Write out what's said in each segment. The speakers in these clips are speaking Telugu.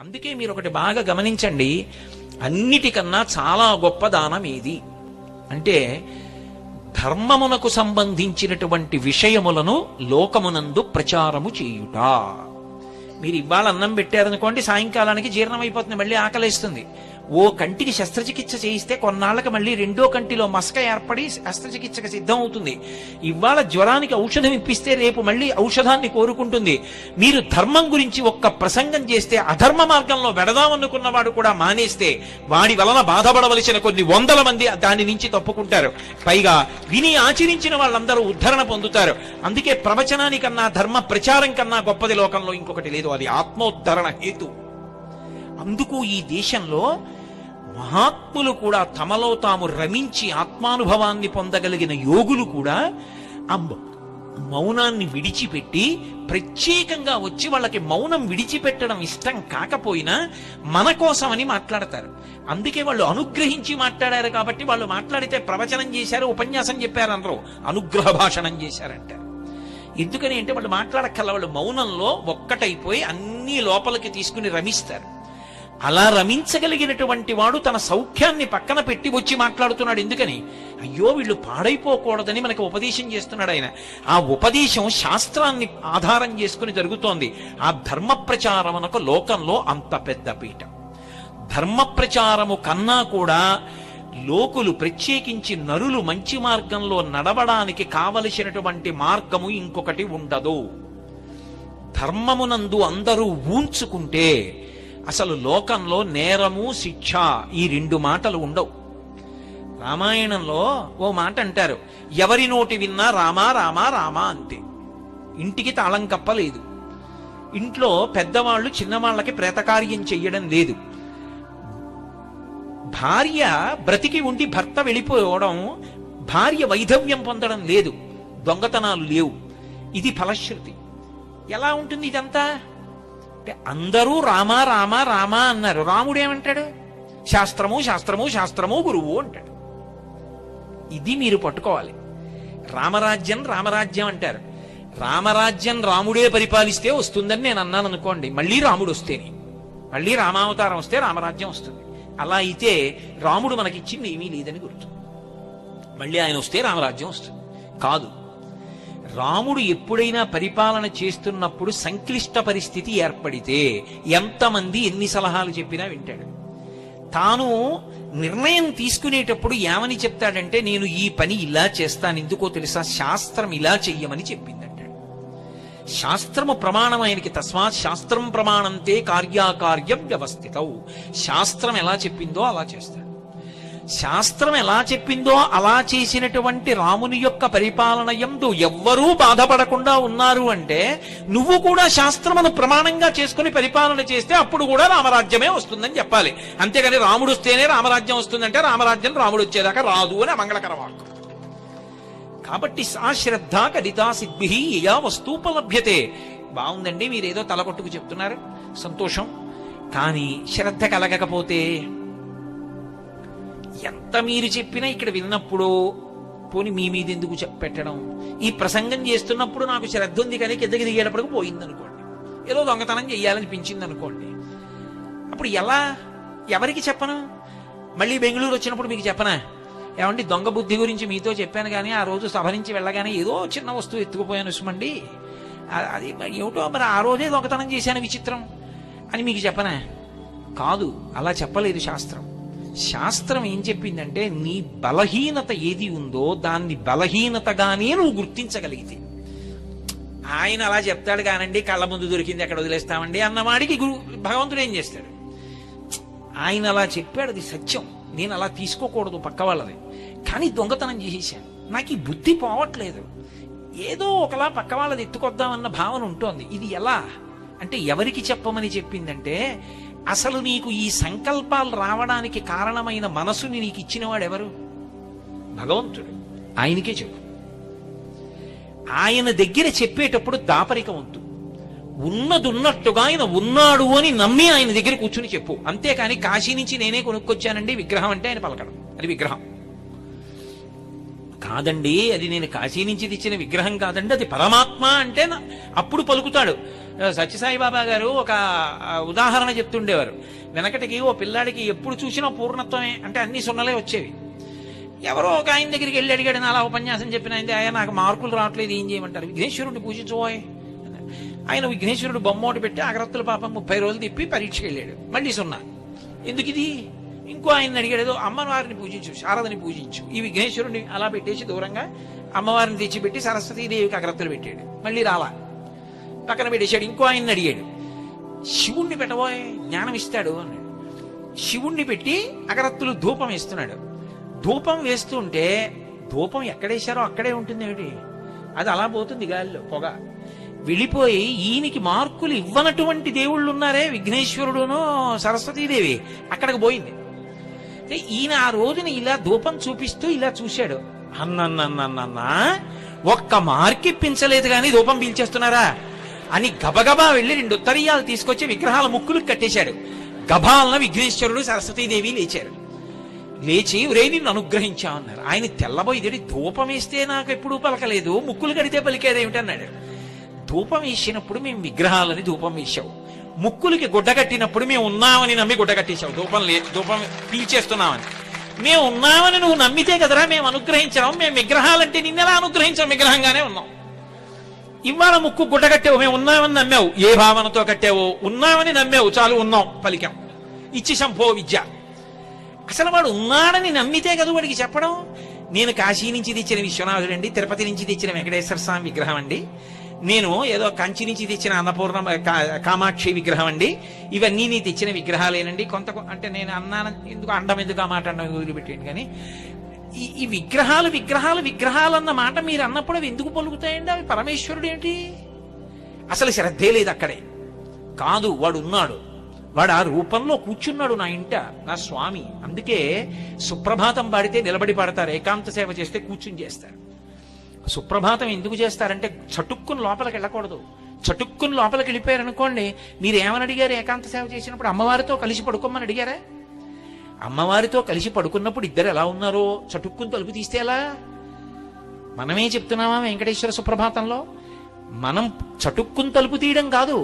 అందుకే మీరు ఒకటి బాగా గమనించండి, అన్నిటికన్నా చాలా గొప్ప దానం ఏది అంటే ధర్మమునకు సంబంధించినటువంటి విషయములను లోకమునందు ప్రచారము చేయుట. మీరు ఇవాళ అన్నం పెట్టారనుకోండి, సాయంకాలానికి జీర్ణమైపోతుంది, మళ్ళీ ఆకలిస్తుంది. ఓ కంటికి శస్త్రచికిత్స చేయిస్తే కొన్నాళ్ళకి మళ్ళీ రెండో కంటిలో మసక ఏర్పడి శస్త్రచికిత్సకు సిద్ధం అవుతుంది. ఇవాళ జ్వరానికి ఔషధం ఇప్పిస్తే రేపు మళ్ళీ ఔషధాన్ని కోరుకుంటుంది. మీరు ధర్మం గురించి ఒక్క ప్రసంగం చేస్తే అధర్మ మార్గంలో వెడదామనుకున్నవాడు కూడా మానేస్తే వాడి వలన బాధపడవలసిన కొన్ని వందల మంది దాని నుంచి తప్పుకుంటారు. పైగా విని ఆచరించిన వాళ్ళందరూ ఉద్ధరణ పొందుతారు. అందుకే ప్రవచనానికన్నా ధర్మ ప్రచారం కన్నా గొప్పది లోకంలో ఇంకొకటి లేదు. అది ఆత్మోద్ధరణ హేతు. అందుకు ఈ దేశంలో మహాత్ములు కూడా తమలో తాము రమించి ఆత్మానుభవాన్ని పొందగలిగిన యోగులు కూడా ఆ మౌనాన్ని విడిచిపెట్టి ప్రత్యేకంగా వచ్చి వాళ్ళకి మౌనం విడిచిపెట్టడం ఇష్టం కాకపోయినా మన కోసమని మాట్లాడతారు. అందుకే వాళ్ళు అనుగ్రహించి మాట్లాడారు కాబట్టి వాళ్ళు మాట్లాడితే ప్రవచనం చేశారు, ఉపన్యాసం చెప్పారు అనరు, అనుగ్రహ భాషణం చేశారంటారు. ఎందుకని అంటే వాళ్ళు మాట్లాడక్కల, వాళ్ళు మౌనంలో ఒక్కటైపోయి అన్ని లోపలికి తీసుకుని రమిస్తారు. అలా రమించగలిగినటువంటి వాడు తన సౌఖ్యాన్ని పక్కన పెట్టి వచ్చి మాట్లాడుతున్నాడు. ఎందుకని? అయ్యో వీళ్ళు పాడైపోకూడదని మనకు ఉపదేశం చేస్తున్నాడు ఆయన. ఆ ఉపదేశం శాస్త్రాన్ని ఆధారం చేసుకుని జరుగుతోంది. ఆ ధర్మ ప్రచారమునకు లోకంలో అంత పెద్ద పీట. ధర్మ ప్రచారము కన్నా కూడా లోకులు, ప్రత్యేకించి నరులు మంచి మార్గంలో నడవడానికి కావలసినటువంటి మార్గము ఇంకొకటి ఉండదు. ధర్మమునందు అందరూ ఊంచుకుంటే అసలు లోకంలో నేరము శిక్ష ఈ రెండు మాటలు ఉండవు. రామాయణంలో ఓ మాట అంటారు, ఎవరి నోటి విన్నా రామా రామా రామా అంతే. ఇంటికి తాళం కప్పలేదు. ఇంట్లో పెద్దవాళ్ళు చిన్నవాళ్ళకి ప్రేతకార్యం చెయ్యడం లేదు. భార్య బ్రతికి ఉండి భర్త వెళ్ళిపోవడం, భార్య వైధవ్యం పొందడం లేదు, దొంగతనాలు లేవు. ఇది ఫలశ్రుతి. ఎలా ఉంటుంది ఇదంతా? అందరూ రామా రామా రామా అన్నారు. రాముడు ఏమంటాడు? శాస్త్రము శాస్త్రము శాస్త్రము గురువు అంటాడు. ఇది మీరు పట్టుకోవాలి. రామరాజ్యం రామరాజ్యం అంటారు. రామరాజ్యం రాముడే పరిపాలిస్తే వస్తుందని నేను అన్నాను అనుకోండి, మళ్ళీ రాముడు వస్తేనే, మళ్ళీ రామావతారం వస్తే రామరాజ్యం వస్తుంది. అలా అయితే రాముడు మనకిచ్చింది ఏమీ లేదని గుర్తు. మళ్ళీ ఆయన వస్తే రామరాజ్యం వస్తుంది కాదు. రాముడు ఎప్పుడైనా పరిపాలన చేస్తున్నప్పుడు సంక్లిష్ట పరిస్థితి ఏర్పడితే ఎంతమంది ఎన్ని సలహాలు చెప్పినా వింటాడు. తాను నిర్ణయం తీసుకునేటప్పుడు ఏమని చెప్తాడంటే, నేను ఈ పని ఇలా చేస్తాను, ఎందుకో తెలుసా, శాస్త్రం ఇలా చెయ్యమని చెప్పిందంటాడు. శాస్త్రము ప్రమాణం ఆయనకి. తస్మాత్ శాస్త్రం ప్రమాణంతే కార్యాకార్య వ్యవస్థితౌ. శాస్త్రం ఎలా చెప్పిందో అలా చేస్తాడు. శాస్త్రం ఎలా చెప్పిందో అలా చేసినటువంటి రాముని యొక్క పరిపాలన యందు ఎవ్వరూ బాధపడకుండా ఉన్నారు అంటే, నువ్వు కూడా శాస్త్రమును ప్రమాణంగా చేసుకుని పరిపాలన చేస్తే అప్పుడు కూడా రామరాజ్యమే వస్తుందని చెప్పాలి. అంతేగాని రాముడు వస్తేనే రామరాజ్యం వస్తుందంటే రామరాజ్యం రాముడు వచ్చేదాకా రాదు అని మంగళకర వాక్కు. కాబట్టి సా శ్రద్ధ కడితా సిద్భి యయా వస్తూపలభ్యతే. బాగుందండి, మీరేదో తలకొట్టుకు చెప్తున్నారు, సంతోషం. కానీ శ్రద్ధ కలగకపోతే ఎంత మీరు చెప్పినా ఇక్కడ విన్నప్పుడు పోని మీ మీద ఎందుకు పెట్టడం? ఈ ప్రసంగం చేస్తున్నప్పుడు నాకు శ్రద్ధ ఉంది కానీ కిందకి దిగేటప్పటికి పోయిందనుకోండి, ఏదో దొంగతనం చెయ్యాలనిపించింది అనుకోండి, అప్పుడు ఎలా? ఎవరికి చెప్పను? మళ్ళీ బెంగళూరు వచ్చినప్పుడు మీకు చెప్పనా, ఏమండి దొంగ బుద్ధి గురించి మీతో చెప్పాను కానీ ఆ రోజు సభ నుంచి వెళ్ళగానే ఏదో చిన్న వస్తువు ఎత్తుకుపోయాను సుమండి, అది ఏమిటో మరి ఆ రోజే దొంగతనం చేశాను విచిత్రం అని మీకు చెప్పనా? కాదు, అలా చెప్పలేదు శాస్త్రం. శాస్త్రం ఏం చెప్పిందంటే, నీ బలహీనత ఏది ఉందో దాన్ని బలహీనతగానే నువ్వు గుర్తించగలిగితే. ఆయన అలా చెప్తాడు కానండి, కళ్ళ ముందు దొరికింది ఎక్కడ వదిలేస్తామండి అన్నవాడికి భగవంతుడు ఏం చేస్తాడు? ఆయన అలా చెప్పాడు, అది సత్యం, నేను అలా తీసుకోకూడదు పక్క వాళ్ళది, కానీ దొంగతనం చేసేసాను, నాకు ఈ బుద్ధి పోవట్లేదు, ఏదో ఒకలా పక్క వాళ్ళది ఎత్తుకొద్దామన్న భావన ఉంటుంది. ఇది ఎలా అంటే, ఎవరికి చెప్పమని చెప్పిందంటే, అసలు నీకు ఈ సంకల్పాలు రావడానికి కారణమైన మనసుని నీకు ఇచ్చినవాడు ఎవరు? భగవంతుడు. ఆయనకే చెప్పు. ఆయన దగ్గర చెప్పేటప్పుడు దాపరికం వద్దు. ఉన్నదున్నట్టుగా ఆయన ఉన్నాడు అని నమ్మి ఆయన దగ్గర కూర్చుని చెప్పు. అంతేకాని కాశీ నుంచి నేనే కొనుక్కొచ్చానండి విగ్రహం అంటే ఆయన పలకడం, అది విగ్రహం. కాదండి, అది నేను కాశీ నుంచి తెచ్చిన విగ్రహం కాదండి, అది పరమాత్మ అంటే అప్పుడు పలుకుతాడు. సత్యసాయిబాబా గారు ఒక ఉదాహరణ చెప్తుండేవారు. వెనకటికి ఓ పిల్లాడికి ఎప్పుడు చూసినా పూర్ణత్వమే అంటే అన్ని సున్నలే వచ్చేవి. ఎవరో ఒక ఆయన దగ్గరికి వెళ్ళి అడిగాడు, అలా ఉపన్యాసం చెప్పిన ఆయన, నాకు మార్కులు రావట్లేదు, ఏం చేయమంటారు? విఘ్నేశ్వరుడిని పూజించబోయ్. ఆయన విఘ్నేశ్వరుడు బొమ్మోటి పెట్టి అగరత్తుల పాపం 30 రోజులు తిప్పి పరీక్షకి వెళ్ళాడు, మళ్ళీ సున్నా. ఎందుకు ఇది? ఇంకో ఆయన అడిగాడు, అమ్మవారిని పూజించు, శారదని పూజించు. ఈ విఘ్నేశ్వరుడిని అలా పెట్టేసి దూరంగా అమ్మవారిని తెచ్చిపెట్టి సరస్వతీదేవికి అగరత్తులు పెట్టాడు, మళ్ళీ రాలా, పక్కన పెట్టేశాడు. ఇంకో ఆయన అడిగాడు, శివుణ్ణి పెట్టబోయే, జ్ఞానం ఇస్తాడు అన్నాడు. శివుణ్ణి పెట్టి అగరత్తులు ధూపం వేస్తున్నాడు. ధూపం వేస్తుంటే ధూపం ఎక్కడేశారో అక్కడే ఉంటుంది ఏమిటి, అది అలా పోతుంది గాలిలో పొగ వెళ్ళిపోయి. ఈయనకి మార్కులు ఇవ్వనటువంటి దేవుళ్ళు ఉన్నారే, విఘ్నేశ్వరుడును సరస్వతీదేవి, అక్కడికి పోయింది. ఈయన ఆ రోజున ఇలా ధూపం చూపిస్తూ ఇలా చూశాడు. అన్నన్నన్నన్నా ఒక్క మార్కిప్పించలేదు కానీ ధూపం పీల్చేస్తున్నారా అని గబగబా వెళ్ళి 2 ఉత్తరీయాలు తీసుకొచ్చి విగ్రహాల ముక్కులకు కట్టేశాడు. గభాలన విఘ్నేశ్వరుడు సరస్వతీదేవి లేచారు. లేచి ఒరే నిన్ను అనుగ్రహించామన్నారు. ఆయన తెల్లబోయి, ధూపం వేస్తే నాకు ఎప్పుడూ పలకలేదు, ముక్కులు కడితే పలికేదేమిటన్నాడు. ధూపం వేసినప్పుడు మేము విగ్రహాలని ధూపం వేసావు, ముక్కులకి గుడ్డ కట్టినప్పుడు మేము ఉన్నామని నమ్మి గుడ్డ కట్టేశావు, ధూపం పీల్చేస్తున్నామని. మేము ఉన్నామని నువ్వు నమ్మితే కదరా మేము అనుగ్రహించాం. మేము విగ్రహాలంటే నిన్నెలా అనుగ్రహించాం, విగ్రహంగానే ఉన్నాం. ఇవాళ ముక్కు గుడ్డ కట్టావు, మేము ఉన్నామని నమ్మావు. ఏ భావనతో కట్టావు? ఉన్నామని నమ్మావు, చాలు ఉన్నాం పలికాం. ఇచ్చి సంభో విద్య. అసలు వాడు ఉన్నాడని నమ్మితే కదా వాడికి చెప్పడం. నేను కాశీ నుంచి తెచ్చిన విశ్వనాథుడు అండి, తిరుపతి నుంచి తెచ్చిన వెంకటేశ్వర స్వామి విగ్రహం అండి, నేను ఏదో కంచి నుంచి తెచ్చిన అన్నపూర్ణ కామాక్షి విగ్రహం అండి, ఇవన్నీ నీ తెచ్చిన విగ్రహాలేనండి. కొంత అంటే నేను అన్నాను ఎందుకు, అండం ఎందుకు, ఆ మాట అండం వదిలిపెట్టేయండి. కానీ ఈ విగ్రహాలు విగ్రహాలు విగ్రహాలు అన్న మాట మీరు అన్నప్పుడు అవి ఎందుకు పలుకుతాయండి? అవి పరమేశ్వరుడు ఏంటి? అసలు శ్రద్ధే లేదు అక్కడే. కాదు, వాడు ఉన్నాడు, వాడు ఆ రూపంలో కూర్చున్నాడు నా ఇంట, నా స్వామి. అందుకే సుప్రభాతం పాడితే నిలబడి పాడతారు, ఏకాంత సేవ చేస్తే కూర్చుని చేస్తారు. సుప్రభాతం ఎందుకు చేస్తారంటే చటుక్కుని లోపలికి వెళ్ళకూడదు. చటుక్కుని లోపలికి వెళ్ళిపోయారనుకోండి, మీరు ఏమని అడిగారు? ఏకాంత సేవ చేసినప్పుడు అమ్మవారితో కలిసి పడుకోమని అడిగారా? అమ్మవారితో కలిసి పడుకున్నప్పుడు ఇద్దరు ఎలా ఉన్నారో చటుక్కుని తలుపు తీస్తే ఎలా? మనమే చెప్తున్నామా వెంకటేశ్వర సుప్రభాతంలో? మనం చటుక్కుని తలుపు తీయడం కాదు,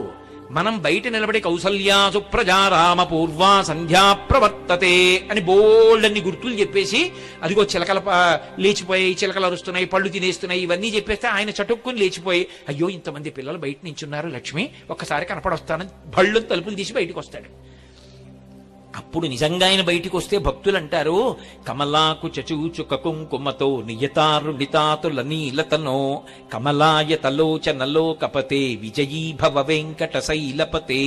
మనం బయట నిలబడి కౌసల్యా సుప్రజా రామ పూర్వా సంధ్యా ప్రవర్తతే అని బోల్డన్ని గుర్తులు చెప్పేసి, అదిగో చిలకల లేచిపోయి, చిలకలు అరుస్తున్నాయి, పళ్ళు తినేస్తున్నాయి, ఇవన్నీ చెప్పేస్తే ఆయన చటుక్కుని లేచిపోయి, అయ్యో ఇంతమంది పిల్లలు బయట నించున్నారు, లక్ష్మి ఒక్కసారి కనపడొస్తానని భళ్ళు తలుపులు తీసి బయటకు వస్తాడు. అప్పుడు నిజంగా ఆయన బయటికి వస్తే భక్తులు అంటారు, కమలాకు చచూచుక కుంకుమతో నియతారు నితాతుల నీలతనో కమలాయ తలోచనలో కపతే విజయీ భవ వెంకట శైలపతే.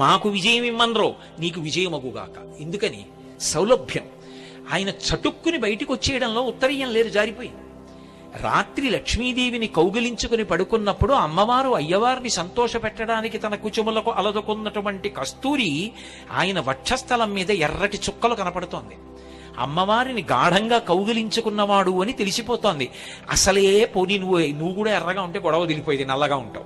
మాకు విజయం ఇమ్మన్రో, నీకు విజయమగుగాక. ఎందుకని? సౌలభ్యం. ఆయన చటుక్కుని బయటికి వచ్చేయడంలో ఉత్తరీయం లేరు, జారిపోయి. రాత్రి లక్ష్మీదేవిని కౌగిలించుకుని పడుకున్నప్పుడు అమ్మవారు అయ్యవారిని సంతోష పెట్టడానికి తన కుచుములకు అలదుకున్నటువంటి కస్తూరి ఆయన వక్షస్థలం మీద ఎర్రటి చుక్కలు కనపడుతోంది. అమ్మవారిని గాఢంగా కౌగిలించుకున్నవాడు అని తెలిసిపోతోంది. అసలే పోనీ నువ్వు కూడా ఎర్రగా ఉంటే గొడవ దిలిపోయేది, నల్లగా ఉంటావు.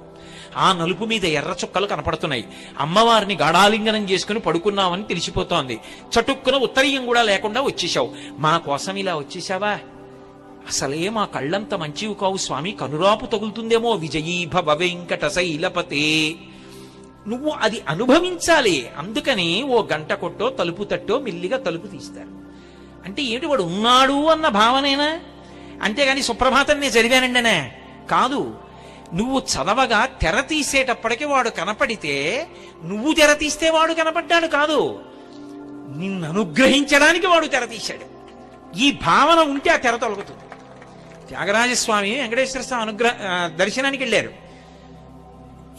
ఆ నలుపు మీద ఎర్ర చుక్కలు కనపడుతున్నాయి. అమ్మవారిని గాఢాలింగనం చేసుకుని పడుకున్నావని తెలిసిపోతోంది. చటుక్కున ఉత్తరీయం కూడా లేకుండా వచ్చేశావు. మా కోసం ఇలా వచ్చేసావా? అసలే మా కళ్ళంత మంచివి కావు స్వామి, కనురాపు తగులుతుందేమో. విజయీ భవ వెంకట శైలపతే. నువ్వు అది అనుభవించాలి. అందుకని ఓ గంట కొట్టో తలుపు తట్టో మెల్లిగా తలుపు తీస్తారు. అంటే ఏంటి? వాడు ఉన్నాడు అన్న భావనేనా? అంతేగాని సుప్రభాతం నేను చదివానండినే కాదు. నువ్వు చదవగా తెర తీసేటప్పటికి వాడు కనపడితే నువ్వు తెర తీస్తే వాడు కనపడ్డాడు కాదు, నిన్ను అనుగ్రహించడానికి వాడు తెర తీశాడు. ఈ భావన ఉంటే ఆ తెర తొలగుతుంది. త్యాగరాజస్వామి వెంకటేశ్వర స్వామి దర్శనానికి వెళ్ళారు.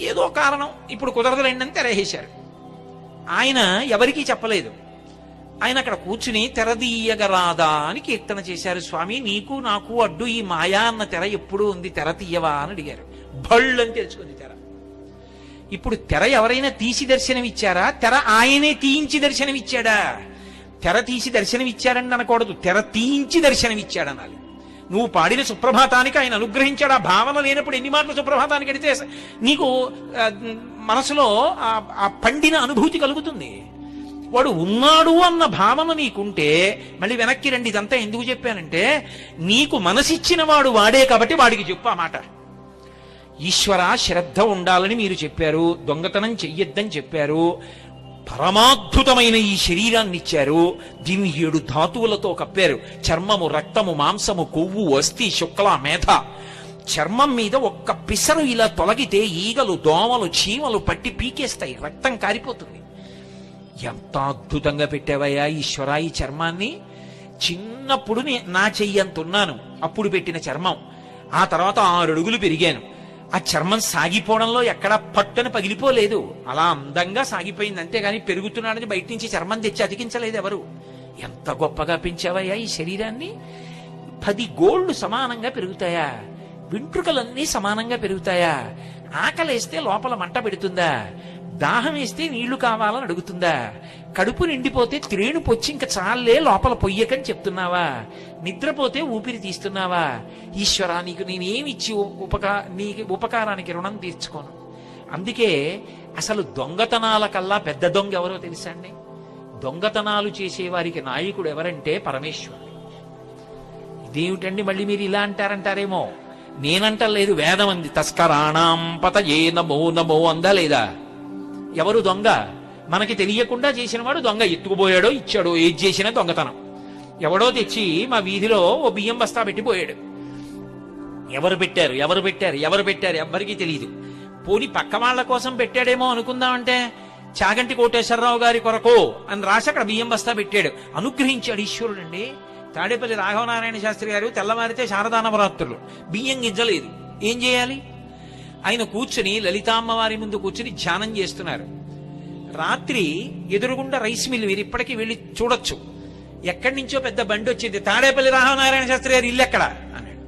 ఏదో కారణం ఇప్పుడు కుదరదులేండి అని తెరవేశారు. ఆయన ఎవరికీ చెప్పలేదు. ఆయన అక్కడ కూర్చుని తెరదీయగరాదా అని కీర్తన చేశారు. స్వామి నీకు నాకు అడ్డు ఈ మాయా అన్న తెర ఎప్పుడూ ఉంది, తెర తీయవా అని అడిగారు. భళ్ళు అని తెరుచుకుంది తెర. ఇప్పుడు తెర ఎవరైనా తీసి దర్శనమిచ్చారా? తెర ఆయనే తీయించి దర్శనమిచ్చాడా? తెర తీసి దర్శనమిచ్చారని అనకూడదు, తెర తీయించి దర్శనమిచ్చాడనాలి. నువ్వు పాడిన సుప్రభాతానికి ఆయన అనుగ్రహించాడు. ఆ భావన లేనప్పుడు ఎన్ని మాటలు సుప్రభాతానికి అడితే నీకు మనసులో ఆ పండిన అనుభూతి కలుగుతుంది. వాడు ఉన్నాడు అన్న భావన నీకుంటే మళ్ళీ వెనక్కి రండి. ఇదంతా ఎందుకు చెప్పానంటే, నీకు మనసిచ్చిన వాడు వాడే కాబట్టి వాడికి చెప్పు ఆ మాట. ఈశ్వర శ్రద్ధ ఉండాలని మీరు చెప్పారు, దొంగతనం చెయ్యొద్దని చెప్పారు, పరమాద్భుతమైన ఈ శరీరాన్ని ఇచ్చారు, దీన్ని 7 ధాతువులతో కప్పారు. చర్మము, రక్తము, మాంసము, కొవ్వు, అస్థి, శుక్ల, మేధ. చర్మం మీద ఒక్క పిసరు ఇలా తొలగితే ఈగలు, దోమలు, చీమలు పట్టి పీకేస్తాయి, రక్తం కారిపోతుంది. ఎంత అద్భుతంగా పెట్టావయ్యా ఈశ్వరా ఈ చర్మాన్ని. చిన్నప్పుడు నా చెయ్యంతున్నాను, అప్పుడు పెట్టిన చర్మం. ఆ తర్వాత 6 అడుగులు పెరిగాను. ఆ చర్మం సాగిపోవడంలో ఎక్కడా పట్టుని పగిలిపోలేదు, అలా అందంగా సాగిపోయింది. అంతేగాని పెరుగుతున్నాడని బయట నుంచి చర్మం తెచ్చి అతికించలేదు ఎవరు. ఎంత గొప్పగా పెంచావయ్యా ఈ శరీరాన్ని. 10 గోళ్లు సమానంగా పెరుగుతాయా? వెంట్రుకలన్నీ సమానంగా పెరుగుతాయా? ఆకలేస్తే లోపల మంట పెడుతుందా? దాహం వేస్తే నీళ్లు కావాలని అడుగుతుందా? కడుపు నిండిపోతే త్రేణు పొచ్చి ఇంక చాలే లోపల పొయ్యకని చెప్తున్నావా? నిద్రపోతే ఊపిరి తీస్తున్నావా? ఈశ్వరా నీకు నేనేమిచ్చి నీకు ఉపకారానికి రుణం తీర్చుకోను. అందుకే అసలు దొంగతనాల కల్లా పెద్ద దొంగ ఎవరో తెలుసా అండి? దొంగతనాలు చేసేవారికి నాయకుడు ఎవరంటే పరమేశ్వరుడు. ఇదేమిటండి మళ్ళీ మీరు ఇలా అంటారంటారేమో. నేనంటలేదు, వేదం అంది. తస్కరాణం పతయే నమో నమో అందా లేదా? ఎవరు దొంగ? మనకి తెలియకుండా చేసినవాడు దొంగ. ఎత్తుకుపోయాడో ఇచ్చాడో ఏది చేసినా దొంగతనం. ఎవడో తెచ్చి మా వీధిలో ఓ బియ్యం బస్తా పెట్టిపోయాడు. ఎవరు పెట్టారు ఎవరు పెట్టారు ఎవరు పెట్టారు ఎవ్వరికీ తెలియదు. పోని పక్క వాళ్ల కోసం పెట్టాడేమో అనుకుందామంటే, చాగంటి కోటేశ్వరరావు గారి కొరకు అని రాసి అక్కడ బియ్యం బస్తా పెట్టాడు. అనుగ్రహించాడు ఈశ్వరుడండి. తాడేపల్లి రాఘవనారాయణ శాస్త్రి గారు తెల్లవారితే శారదా నవరాత్రులు, బియ్యం గింజలేదు, ఏం చేయాలి? ఆయన కూర్చుని లలితామ్మవారి ముందు కూర్చుని ధ్యానం చేస్తున్నారు. రాత్రి ఎదురుగుండా రైస్ మిల్, మీరు ఇప్పటికీ వెళ్ళి చూడొచ్చు, ఎక్కడి నుంచో పెద్ద బండి వచ్చింది. తాడేపల్లి రాఘవనారాయణ శాస్త్రి గారు ఇల్లు ఎక్కడ అన్నాడు.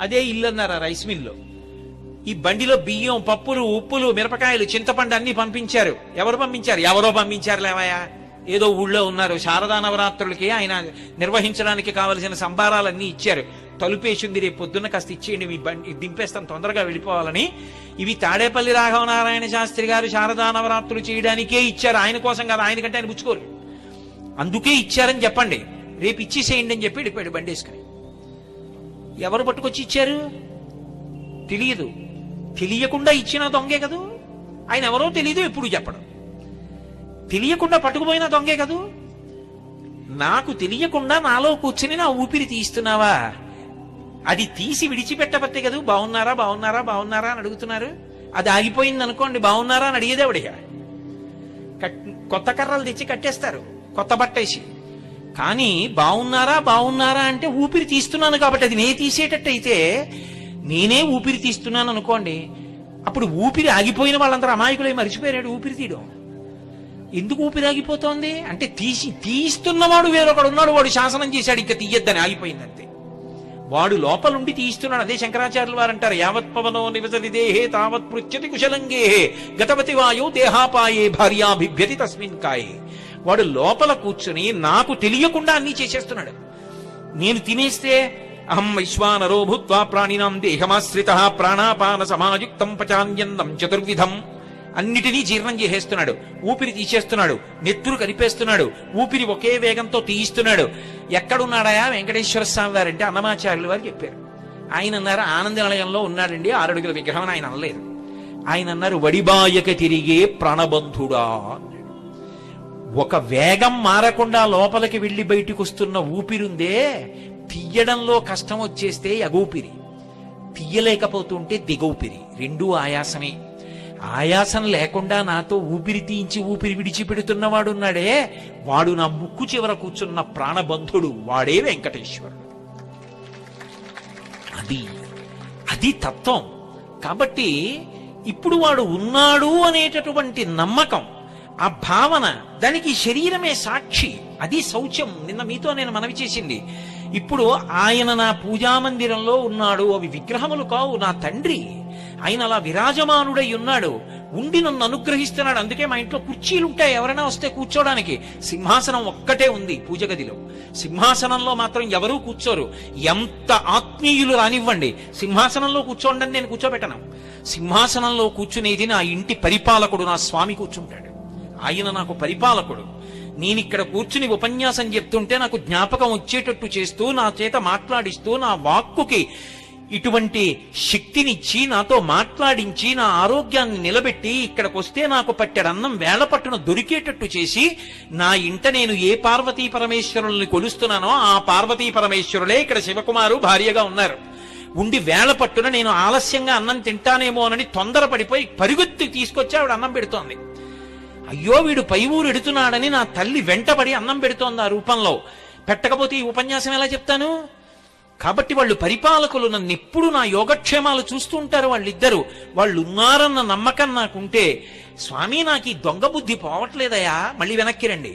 అదే ఇల్లు అన్నారు ఆ రైస్ మిల్లో. ఈ బండిలో బియ్యం, పప్పులు, ఉప్పులు, మిరపకాయలు, చింతపండు అన్ని పంపించారు. ఎవరు పంపించారు? ఎవరో పంపించారు లేవయా. ఏదో ఊళ్ళో ఉన్నారు. శారదా నవరాత్రులకి ఆయన నిర్వహించడానికి కావలసిన సంబారాలన్నీ ఇచ్చారు. తలుపేసింది, రేపు పొద్దున్న కాస్త ఇచ్చేయండి, మీ బండి దింపేస్తాను తొందరగా వెళ్ళిపోవాలని. ఇవి తాడేపల్లి రాఘవనారాయణ శాస్త్రి గారు శారదా నవరాత్రులు చేయడానికే ఇచ్చారు, ఆయన కోసం కాదు. ఆయనకంటే ఆయన పుచ్చుకోరు, అందుకే ఇచ్చారని చెప్పండి, రేపు ఇచ్చేసేయండి అని చెప్పి వెళ్ళిపోయాడు బండి వేసుకుని. ఎవరు పట్టుకొచ్చి ఇచ్చారు తెలియదు. తెలియకుండా ఇచ్చిన దొంగే కదూ. ఆయన ఎవరో తెలియదు, ఎప్పుడు చెప్పడం. తెలియకుండా పట్టుకుపోయిన దొంగే కదూ. నాకు తెలియకుండా నాలో కూర్చుని నా ఊపిరి తీస్తున్నావా? అది తీసి విడిచిపెట్టబట్టే కదూ బాగున్నారా బాగున్నారా బాగున్నారా అని అడుగుతున్నారు. అది ఆగిపోయింది అనుకోండి, బాగున్నారా అని అడిగేదే అడిగా. కొత్త కర్రలు తెచ్చి కట్టేస్తారు కొత్త బట్టేసి. కానీ బాగున్నారా బాగున్నారా అంటే ఊపిరి తీస్తున్నాను కాబట్టి. అది నే తీసేటట్టయితే, నేనే ఊపిరి తీస్తున్నాను అనుకోండి, అప్పుడు ఊపిరి ఆగిపోయిన వాళ్ళందరూ అమాయకులై మరిచిపోయాడు ఊపిరి తీయడం. ఎందుకు ఊపిరి ఆగిపోతోంది అంటే, తీస్తున్నవాడు వేరొకడు ఉన్నాడు, వాడు శాసనం చేశాడు ఇంకా తీయద్దని, ఆగిపోయిందంతే. వాడు లోపలుండి తీస్తున్నాడు. అదే శంకరాచార్యులు వారు అంటారు, యావత్ పవనో నివసతి దేహే తావత్ పృచ్ఛతి కుశలంగేహే గతవతి వాయో దేహాపాయే భార్యాభిభ్యతి తస్మిన్ కాయే. వాడు లోపల కూర్చుని నాకు తెలియకుండా అన్నీ చేసేస్తున్నాడు. నేను తినేస్తే అహం వైశ్వానరో భూత్వా ప్రాణినాం దేహమాశ్రితః ప్రాణాపాన సమాయుక్తం పచాన్యన్నం చతుర్విధం. అన్నిటినీ జీర్ణం చేసేస్తున్నాడు, ఊపిరి తీసేస్తున్నాడు, నెత్తురు కరిపేస్తున్నాడు, ఊపిరి ఒకే వేగంతో తీయిస్తున్నాడు. ఎక్కడున్నాడాయా వెంకటేశ్వర స్వామి వారంటే అన్నమాచార్యులు వారు చెప్పారు. ఆయన అన్నారు, ఆనంద నిలయంలో ఉన్నాడండి 6 అడుగుల విగ్రహం. ఆయన అనలేదు. ఆయన అన్నారు, వడిబాయక తిరిగే ప్రాణబంధుడా అన్నాడు. ఒక వేగం మారకుండా లోపలికి వెళ్లి బయటికి వస్తున్న ఊపిరుందే, తీయడంలో కష్టం వచ్చేస్తే ఎగూపిరి, తీయలేకపోతుంటే దిగూపిరి, రెండూ ఆయాసమే. ఆయాసం లేకుండా నాతో ఊపిరి తీయించి ఊపిరి విడిచిపెడుతున్నవాడున్నాడే, వాడు నా ముక్కు చివర కూర్చున్న ప్రాణబంధుడు, వాడే వెంకటేశ్వరుడు. అది తత్వం. కాబట్టి ఇప్పుడు వాడు ఉన్నాడు అనేటటువంటి నమ్మకం, ఆ భావన, దానికి శరీరమే సాక్షి. అది శౌచ్యం. నిన్న మీతో నేను మనవి చేసింది. ఇప్పుడు ఆయన నా పూజామందిరంలో ఉన్నాడు, అవి విగ్రహములు కావు, నా తండ్రి. ఆయన అలా విరాజమానుడై ఉన్నాడు, ఉండి నన్ను అనుగ్రహిస్తున్నాడు. అందుకే మా ఇంట్లో కుర్చీలు ఉంటాయి, ఎవరైనా వస్తే కూర్చోడానికి. సింహాసనం ఒక్కటే ఉంది పూజ గదిలో. సింహాసనంలో మాత్రం ఎవరూ కూర్చోరు. ఎంత ఆత్మీయులు రానివ్వండి, సింహాసనంలో కూర్చోండి నేను కూర్చోబెట్టను. సింహాసనంలో కూర్చునేది నా ఇంటి పరిపాలకుడు, నా స్వామి కూర్చుంటాడు. ఆయన నాకు పరిపాలకుడు. నేనిక్కడ కూర్చుని ఉపన్యాసం చెప్తుంటే నాకు జ్ఞాపకం వచ్చేటట్టు చేస్తూ, నా చేత మాట్లాడిస్తూ, నా వాక్కుకి ఇటువంటి శక్తినిచ్చి, నాతో మాట్లాడించి, నా ఆరోగ్యాన్ని నిలబెట్టి, ఇక్కడికి వస్తే నాకు పట్టెడన్నం వేళ పట్టున దొరికేటట్టు చేసి, నా ఇంట నేను ఏ పార్వతీ పరమేశ్వరుల్ని కొలుస్తున్నానో ఆ పార్వతీ పరమేశ్వరులే ఇక్కడ శివకుమారు భార్యగా ఉన్నారు. ఉండి వేళ పట్టున నేను ఆలస్యంగా అన్నం తింటానేమో అని తొందరపడిపోయి పరుగెత్తి తీసుకొచ్చి ఆవిడ అన్నం పెడుతోంది. అయ్యో వీడు పై ఊరు ఎడుతున్నాడని నా తల్లి వెంటబడి అన్నం పెడుతోంది ఆ రూపంలో. పెట్టకపోతే ఈ ఉపన్యాసం ఎలా చెప్తాను? కాబట్టి వాళ్ళు పరిపాలకులు నన్ను ఎప్పుడు నా యోగక్షేమాలు చూస్తూ ఉంటారు. వాళ్ళిద్దరూ వాళ్ళు ఉన్నారన్న నమ్మకం నాకుంటే, స్వామి నాకు ఈ దొంగ బుద్ధి పోవట్లేదయా, మళ్ళీ వెనక్కి రండి,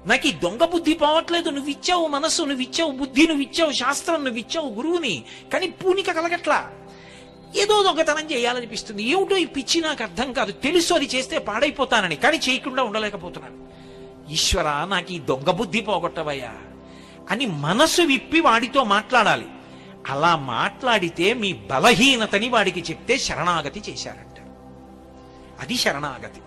నాకు ఈ దొంగ బుద్ధి పోవట్లేదు, నువ్విచ్చావు మనస్సు, నువ్విచ్చావు బుద్ధి, నువ్విచ్చావు శాస్త్రం, నువ్విచ్చావు గురువుని, కానీ పూనిక కలగట్లా, ఏదో దొంగతనం చేయాలనిపిస్తుంది, ఏమిటో ఈ పిచ్చి నాకు అర్థం కాదు, తెలుసు అది చేస్తే పాడైపోతానని, కానీ చేయకుండా ఉండలేకపోతున్నాను. ఈశ్వర నాకు ఈ దొంగ బుద్ధి పోగొట్టవయ్యా అని మనసు విప్పి వాడితో మాట్లాడాలి. అలా మాట్లాడితే మీ బలహీనతని వాడికి చెప్తే శరణాగతి చేశారంట. అది శరణాగతి.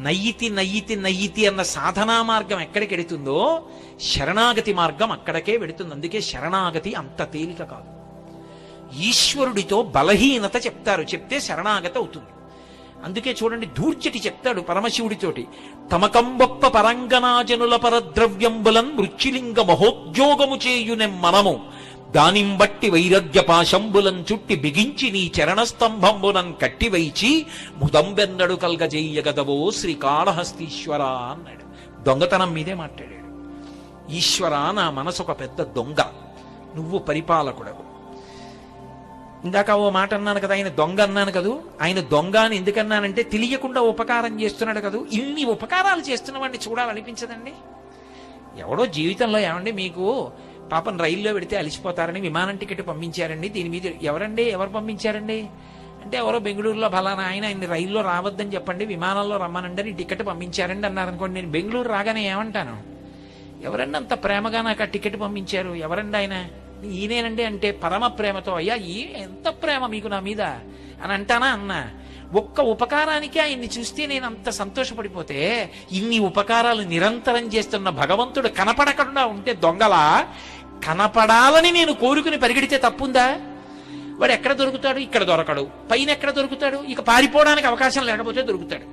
నయ్యితి నయ్యితి నయ్యితి అన్న సాధనా మార్గం ఎక్కడికి వెడుతుందో శరణాగతి మార్గం అక్కడికే వెడుతుంది. అందుకే శరణాగతి అంత తేలిక కాదు. ఈశ్వరుడితో బలహీనత చెప్తారు, చెప్తే శరణాగతి అవుతుంది. అందుకే చూడండి, ధూర్జటి చెప్తాడు పరమశివుడితోటి, తమకంబొప్ప పరంగనాజనుల పరద్రవ్యంబులన్ మృత్యులింగ మహోద్యోగము చేయునెం మనము, దానిం బట్టి వైరగ్య పాశంబులం చుట్టి బిగించి నీ చరణస్తంభంబునం కట్టివైచి ముదంబెన్నడు కల్గజెయ్యగదవో శ్రీకాళహస్తీశ్వర అన్నాడు. దొంగతనం మీదే మాట్లాడాడు. ఈశ్వర నా మనసు ఒక పెద్ద దొంగ, నువ్వు పరిపాలకుడవు. ఇందాక ఓ మాట అన్నాను కదా, ఆయన దొంగ అన్నాను కదూ. ఆయన దొంగ అని ఎందుకన్నానంటే తెలియకుండా ఉపకారం చేస్తున్నాడు కదూ. ఇన్ని ఉపకారాలు చేస్తున్న వాడిని చూడాలనిపించదండి? ఎవడో జీవితంలో ఏమండి మీకు పాపం రైల్లో పెడితే అలిసిపోతారని విమానం టికెట్ పంపించారండి, దీని మీద ఎవరు పంపించారండి అంటే, ఎవరో బెంగళూరులో ఫలానా ఆయన రైల్లో రావద్దని చెప్పండి, విమానంలో రమ్మనండి అని టికెట్ పంపించారండి అన్నారనుకోండి, నేను బెంగళూరు రాగానే ఏమంటాను? ఎవరండి అంత ప్రేమగా నాకు ఆ టికెట్ పంపించారు, ఎవరండి ఆయన? ఈయనేనండి అంటే పరమ ప్రేమతో, అయ్యా ఎంత ప్రేమ మీకు నా మీద అని అంటానా? అన్నా. ఒక్క ఉపకారానికి ఆయన్ని చూస్తే నేను అంత సంతోషపడిపోతే, ఇన్ని ఉపకారాలు నిరంతరం చేస్తున్న భగవంతుడు కనపడకుండా ఉంటే దొంగలా, కనపడాలని నేను కోరుకుని పరిగెడితే తప్పుందా? వాడు ఎక్కడ దొరుకుతాడు? ఇక్కడ దొరకడు. పైన ఎక్కడ దొరుకుతాడు? ఇక పారిపోవడానికి అవకాశం లేకపోతే దొరుకుతాడు.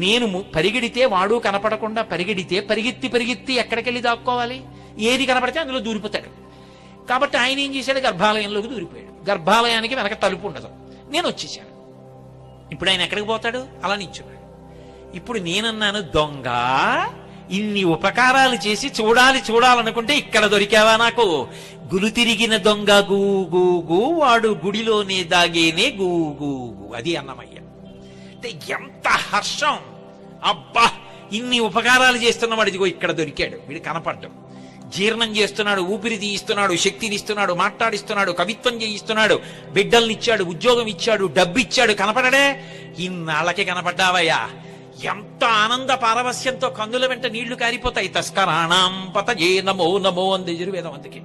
నేను పరిగెడితే వాడు కనపడకుండా పరిగెడితే పరిగెత్తి ఎక్కడికెళ్ళి దాక్కోవాలి? ఏది కనపడితే అందులో దూరిపోతాడు. కాబట్టి ఆయన ఏం చేశాడు? గర్భాలయంలోకి దూరిపోయాడు. గర్భాలయానికి వెనక తలుపు ఉండదు. నేను వచ్చేసాను. ఇప్పుడు ఆయన ఎక్కడికి పోతాడు? అలా నిల్చున్నాడు. ఇప్పుడు నేనన్నాను, దొంగ ఇన్ని ఉపకారాలు చేసి చూడాలనుకుంటే ఇక్కడ దొరికావా నాకు? గులు తిరిగిన దొంగ గూ వాడు గుడిలోనే దాగేనే గూ. అది అన్నమయ్య అంటే ఎంత హర్షం! అబ్బా, ఇన్ని ఉపకారాలు చేస్తున్నవాడు ఇదిగో ఇక్కడ దొరికాడు. వీడు కనపడ్డం, జీర్ణం చేస్తున్నాడు, ఊపిరి తీయిస్తున్నాడు, శక్తినిస్తున్నాడు, మాట్లాడిస్తున్నాడు, కవిత్వం చేయిస్తున్నాడు, బిడ్డల్నిచ్చాడు, ఉద్యోగం ఇచ్చాడు, డబ్బిచ్చాడు. కనపడడే? ఇన్నాళ్ళకి కనపడ్డావయ్యా. ఎంత ఆనంద పారవస్యంతో కన్నుల వెంట నీళ్లు కారిపోతాయి. తస్కరాణం పతయే నమో నమో అంది యజుర్వేదం. అందుకే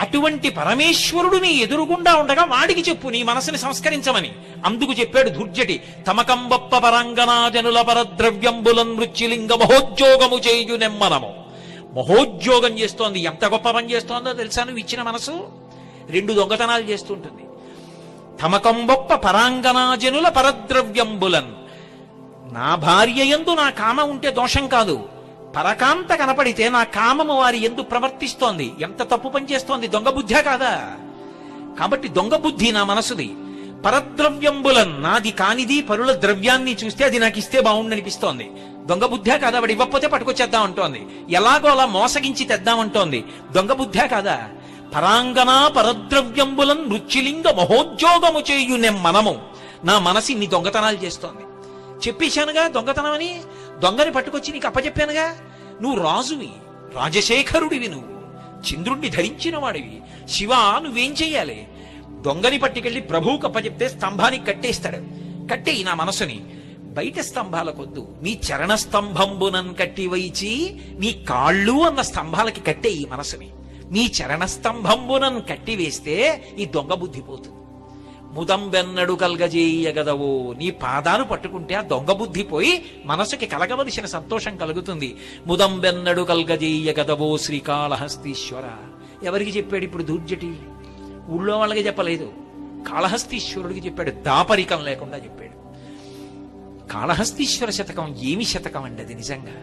అటువంటి పరమేశ్వరుడు నీ ఎదురుగుండా ఉండగా వాడికి చెప్పు నీ మనసుని సంస్కరించమని. అందుకు చెప్పాడు ధూర్జటి, తమకంబొప్ప పరంగనాజనుల పరద్రవ్యంబులన్ మృత్యులింగ మహోద్యోగము చేయునెమ్మనము. మహోద్యోగం చేస్తోంది. ఎంత గొప్ప పని చేస్తోందో తెలుసా? నువ్వు ఇచ్చిన మనసు 2 దొంగతనాలు చేస్తుంటుంది. తమకంబొప్ప పరాంగనాజనుల పరద్రవ్యంబులన్, నా భార్య యందు నా కామ ఉంటే దోషం కాదు, పరకాంత కనపడితే నా కామము వారి యందు ప్రవర్తిస్తోంది. ఎంత తప్పు పని చేస్తోంది? దొంగ బుద్ధే కాదా? కాబట్టి దొంగ బుద్ధి నా మనసుది. పరద్రవ్యంబులన్, నాది కానిది పరుల ద్రవ్యాన్ని చూస్తే అది నాకు ఇస్తే బాగుండనిపిస్తోంది. దొంగ బుద్ధే కాదా? వాడు ఇవ్వకపోతే పట్టుకొచ్చేద్దాం అంటోంది, ఎలాగో అలా మోసగించి తెద్దామంటోంది. దొంగ బుద్ధే కాదా? పరాంగనా పరద్రవ్యంబులన్ మృత్యులింగ మహోద్యోగము చేయునెం మనము. నా మనసు ఇన్ని దొంగతనాలు చేస్తోంది. చెప్పేశానుగా దొంగతనం అని. దొంగని పట్టుకొచ్చి నీకు అప్పచెప్పానుగా. నువ్వు రాజువి, రాజశేఖరుడివి, నువ్వు చంద్రుణ్ణి ధరించిన వాడివి. శివ నువ్వేం చెయ్యాలి? దొంగని పట్టుకెళ్ళి ప్రభువుకు అప్పచెప్తే స్తంభానికి కట్టేస్తాడు. కట్టేయి నా మనసుని. బయట స్తంభాలకొద్దు, నీ చరణ స్తంభంబునన్ కట్టి వైచి నీ కాళ్ళు అన్న స్తంభాలకి కట్టేయి మనసుని. నీ చరణ స్తంభంబునన్ కట్టి వేస్తే ఈ దొంగ బుద్ధి పోతుంది. ముదంబెన్నడు కల్గజేయగదవో. నీ పాదాలు పట్టుకుంటే ఆ దొంగ బుద్ధి పోయి మనసుకి కలగవలసిన సంతోషం కలుగుతుంది. ముదంబెన్నడు కల్గజేయగదవో శ్రీకాళహస్తీశ్వర. ఎవరికి చెప్పాడు ఇప్పుడు దూర్జటి? ఊళ్ళో వాళ్ళకి చెప్పలేదు, కాళహస్తీశ్వరుడికి చెప్పాడు. దాపరికం లేకుండా చెప్పాడు. కాళహస్తీశ్వర శతకం ఏమి శతకం అండి అది నిజంగా.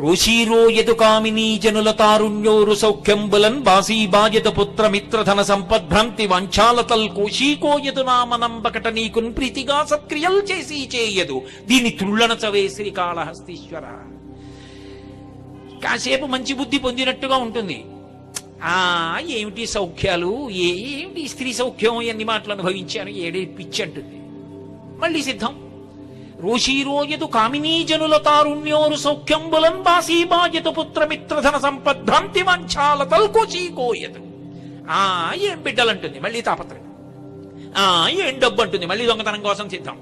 రోషీరో యదు కామినీ జనుల తారుణ్యోరు సౌఖ్యంబులన్ బాసీబాయత పుత్రమిత్రధన సంపద్భ్రాంతి వంచాలతల్ కోశీకోయదు నామనంబకట నీకున్ ప్రీతిగా సత్క్రియల్ చేసి చేయదు. దీని త్రుళ్ళనచవే శ్రీకాళహస్తీశ్వర. కాసేపు మంచి బుద్ధి పొందినట్టుగా ఉంటుంది. ఏమిటి సౌఖ్యాలు, ఏమిటి స్త్రీ సౌఖ్యం, ఎన్ని మాటలు అనుభవించాను, ఏడే పిచ్చి అంటుంది. మళ్ళీ సిద్ధం. రోషీరోయదు కామినీ జనుల తారుణ్యోరు సౌఖ్యంబులన్ బాసీబాయత పుత్రమిత్రధన సంపద్భ్రాంతి వంచాలతల్ కోశీకోయదు. ఏం బిడ్డలంటుంది, మళ్ళీ తాపత్రయం. ఏం డబ్బు అంటుంది, మళ్ళీ దొంగతనం కోసం సిద్ధం.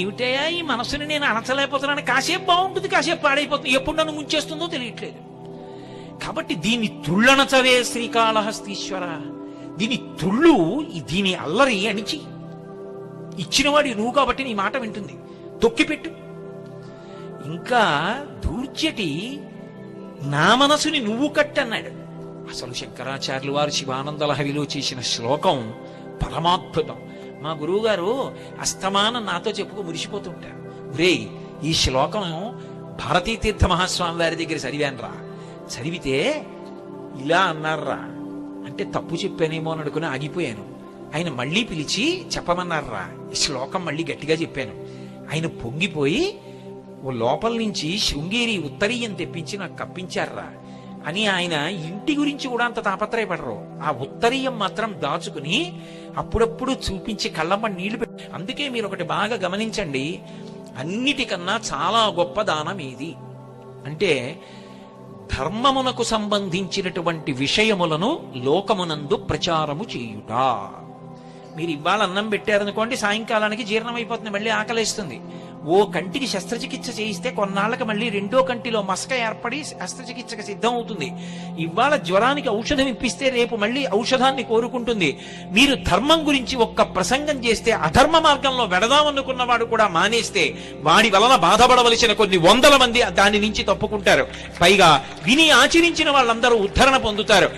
ఏమిటయా ఈ మనసుని నేను అణచలేకపోతున్నాను. కాసేపు బాగుంటుంది, కాసేపు పాడైపోతుంది, ఎప్పుడు నన్ను ముంచేస్తుందో తెలియట్లేదు. కాబట్టి దీని త్రుళ్ళనచవే శ్రీకాళహస్తీశ్వర. దీని త్రుళ్ళు, దీని అల్లరి అణిచి ఇచ్చినవాడి నువ్వు కాబట్టి నీ మాట వింటుంది, తొక్కిపెట్టు. ఇంకా దూర్జటి నా మనసుని నువ్వు కట్టన్నాడు. అసలు శంకరాచార్యులు వారు శివానంద లహరిలో చేసిన శ్లోకం పరమాద్భుతం. మా గురువు గారు అస్తమానం నాతో చెప్పుకు మురిసిపోతుంటారు. రే, ఈ శ్లోకం భారతీ తీర్థ మహాస్వామి వారి దగ్గర చదివానురా, చదివితే ఇలా అన్నారా అంటే తప్పు చెప్పానేమో అని అనుకుని ఆగిపోయాను. ఆయన మళ్ళీ పిలిచి చెప్పమన్నారా, ఈ శ్లోకం మళ్ళీ గట్టిగా చెప్పాను. ఆయన పొంగిపోయి ఓ లోపల నుంచి శృంగేరి ఉత్తరీయం తెప్పించి నాకు కప్పించారా అని ఆయన ఇంటి గురించి కూడా అంత తాపత్రయపడరు. ఆ ఉత్తరీయం మాత్రం దాచుకుని అప్పుడప్పుడు చూపించి కళ్ళమ్మ నీళ్లు పెట్టి. అందుకే మీరు ఒకటి బాగా గమనించండి, అన్నిటికన్నా చాలా గొప్ప దానం ఏది అంటే ధర్మమునకు సంబంధించినటువంటి విషయములను లోకమునందు ప్రచారము చేయుట. మీరు ఇవాళ అన్నం పెట్టారనుకోండి, సాయంకాలానికి జీర్ణమైపోతుంది, మళ్ళీ ఆకలేస్తుంది. ఓ కంటికి శస్త్రచికిత్స చేయిస్తే కొన్నాళ్ళకి మళ్ళీ రెండో కంటిలో మసక ఏర్పడి శస్త్రచికిత్సకు సిద్ధం అవుతుంది. ఇవాళ జ్వరానికి ఔషధం ఇప్పిస్తే రేపు మళ్ళీ ఔషధాన్ని కోరుకుంటుంది. మీరు ధర్మం గురించి ఒక్క ప్రసంగం చేస్తే అధర్మ మార్గంలో వెడదామనుకున్నవాడు కూడా మానేస్తే వాడి వలన బాధపడవలసిన కొన్ని వందల మంది దాని నుంచి తప్పుకుంటారు. పైగా విని ఆచరించిన వాళ్ళందరూ ఉద్ధరణ పొందుతారు.